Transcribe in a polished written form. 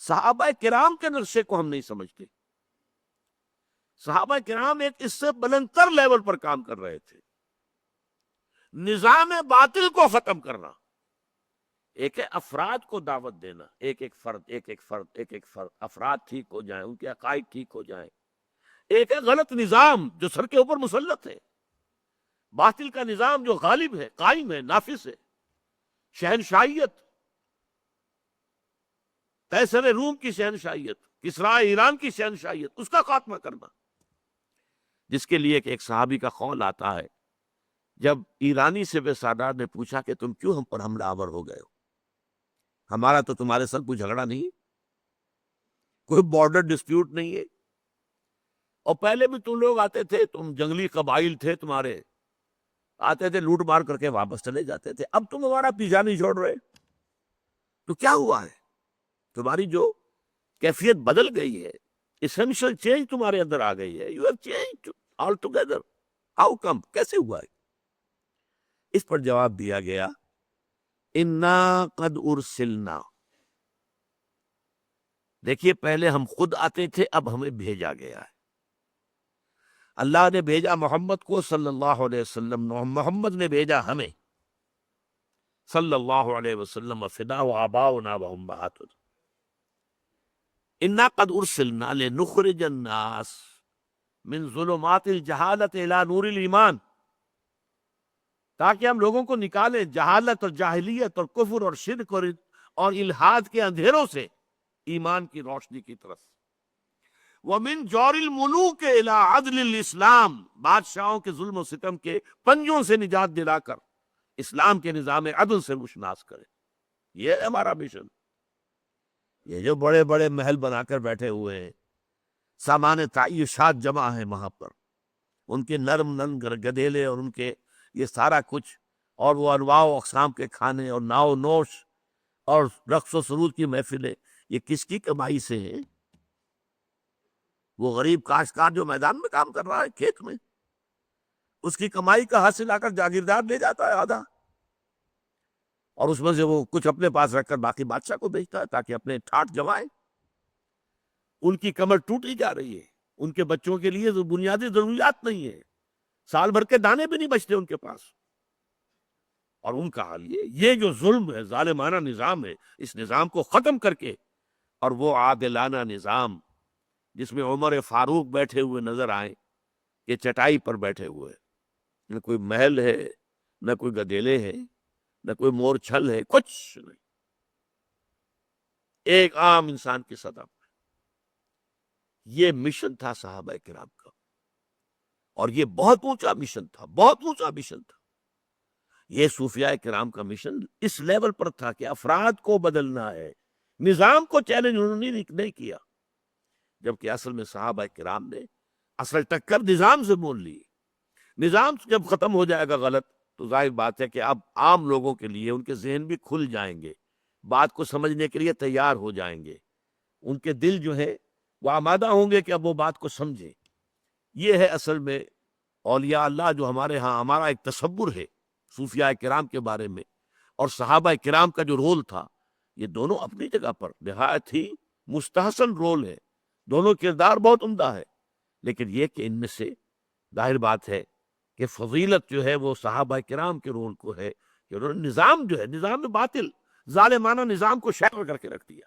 صحابہ کرام کے نقشے کو ہم نہیں سمجھتے. صحابہ کرام ایک اس سے بلندتر لیول پر کام کر رہے تھے. نظام باطل کو ختم کرنا. ایک ہے افراد کو دعوت دینا، ایک ایک فرد افراد ٹھیک ہو جائیں، ان کے عقائد ٹھیک ہو جائیں. ایک ہے غلط نظام جو سر کے اوپر مسلط ہے، باطل کا نظام جو غالب ہے، قائم ہے، نافذ ہے. شہنشاہیت، قیصر روم کی شہنشاہیت، کسریٰ ایران کی شہنشاہیت، اس کا خاتمہ کرنا. جس کے لیے ایک صحابی کا قول آتا ہے، جب ایرانی سے بے سادات نے پوچھا کہ تم کیوں ہم پر حملہ آور ہو گئے ہو؟ ہمارا تو تمہارے ساتھ کوئی جھگڑا نہیں، کوئی بارڈر ڈسپیوٹ نہیں ہے، اور پہلے بھی تم لوگ آتے تھے، تم جنگلی قبائل تھے، تمہارے آتے تھے لوٹ مار کر کے واپس چلے جاتے تھے، اب تم ہمارا پیچھا نہیں چھوڑ رہے، تو کیا ہوا ہے؟ تمہاری جو کیفیت بدل گئی ہے، اسینشل چینج تمہارے اندر آ گئی ہے. You have change all together. How come? کیسے ہوا ہے؟ اس پر جواب دیا گیا، انا قد ارسلنا. دیکھیے، پہلے ہم خود آتے تھے، اب ہمیں بھیجا گیا ہے. اللہ نے بھیجا محمد کو صلی اللہ علیہ وسلم، محمد نے بھیجا ہمیں صلی اللہ علیہ وسلم. فدا و آباؤنا و امہاتنا. انا قد ارسلنا لنخرج الناس من ظلمات الجہالت الى نور الایمان. تاکہ ہم لوگوں کو نکالیں جہالت اور جاہلیت اور کفر اور شرک اور الحاد کے اندھیروں سے ایمان کی روشنی کی طرف. وَمِن جَوْرِ الْمُلُوكِ إِلَىٰ عَدْلِ الْإِسْلَام. بادشاہوں کے ظلم و ستم کے پنجوں سے نجات دلا کر اسلام کے نظام عدل سے روشناس کرے. یہ ہے ہمارا مشن. یہ جو بڑے بڑے محل بنا کر بیٹھے ہوئے ہیں، سامان تعیشات جمع ہیں وہاں پر، ان کے نرم نرم گدیلے اور ان کے یہ سارا کچھ، اور وہ انواع و اقسام کے کھانے اور ناؤ نوش اور رقص و سرود کی محفلیں، یہ کس کی کمائی سے ہیں؟ وہ غریب کاشتکار جو میدان میں کام کر رہا ہے، کھیت میں، اس کی کمائی کا حاصل آ کر جاگیردار لے جاتا ہے آدھا، اور اس میں سے وہ کچھ اپنے پاس رکھ کر باقی بادشاہ کو بیچتا ہے تاکہ اپنے ٹھاٹ جمائے. ان کی کمر ٹوٹی جا رہی ہے، ان کے بچوں کے لیے جو بنیادی ضروریات نہیں ہے، سال بھر کے دانے بھی نہیں بچتے ان کے پاس. اور ان کا حال یہ جو ظلم ہے، ظالمانہ نظام ہے، اس نظام کو ختم کر کے، اور وہ عادلانہ نظام جس میں عمر فاروق بیٹھے ہوئے نظر آئیں کہ چٹائی پر بیٹھے ہوئے، نہ کوئی محل ہے، نہ کوئی گدیلے ہے، نہ کوئی مور چھل ہے، کچھ نہیں، ایک عام انسان کی سطح پر. یہ مشن تھا صحابہ کرام کا، اور یہ بہت اونچا مشن تھا، بہت اونچا مشن تھا. یہ صوفیاء کرام کا مشن اس لیول پر تھا کہ افراد کو بدلنا ہے، نظام کو چیلنج انہوں نے نہیں کیا. جبکہ اصل میں صحابہ کرام نے اصل ٹکر نظام سے مول لی. نظام جب ختم ہو جائے گا غلط، تو ظاہر بات ہے کہ اب عام لوگوں کے لیے ان کے ذہن بھی کھل جائیں گے، بات کو سمجھنے کے لیے تیار ہو جائیں گے، ان کے دل جو ہے وہ آمادہ ہوں گے کہ اب وہ بات کو سمجھیں. یہ ہے اصل میں اولیاء اللہ جو ہمارے ہاں ہمارا ایک تصور ہے صوفیاء کرام کے بارے میں، اور صحابہ کرام کا جو رول تھا، یہ دونوں اپنی جگہ پر نہایت ہی مستحسن رول ہے، دونوں کردار بہت عمدہ ہے. لیکن یہ کہ ان میں سے ظاہر بات ہے کہ فضیلت جو ہے وہ صحابہ کرام کے رول کو ہے کہ انہوں نے نظام جو ہے، نظام باطل ظالمانہ نظام کو شیٹر کر کے رکھ دیا.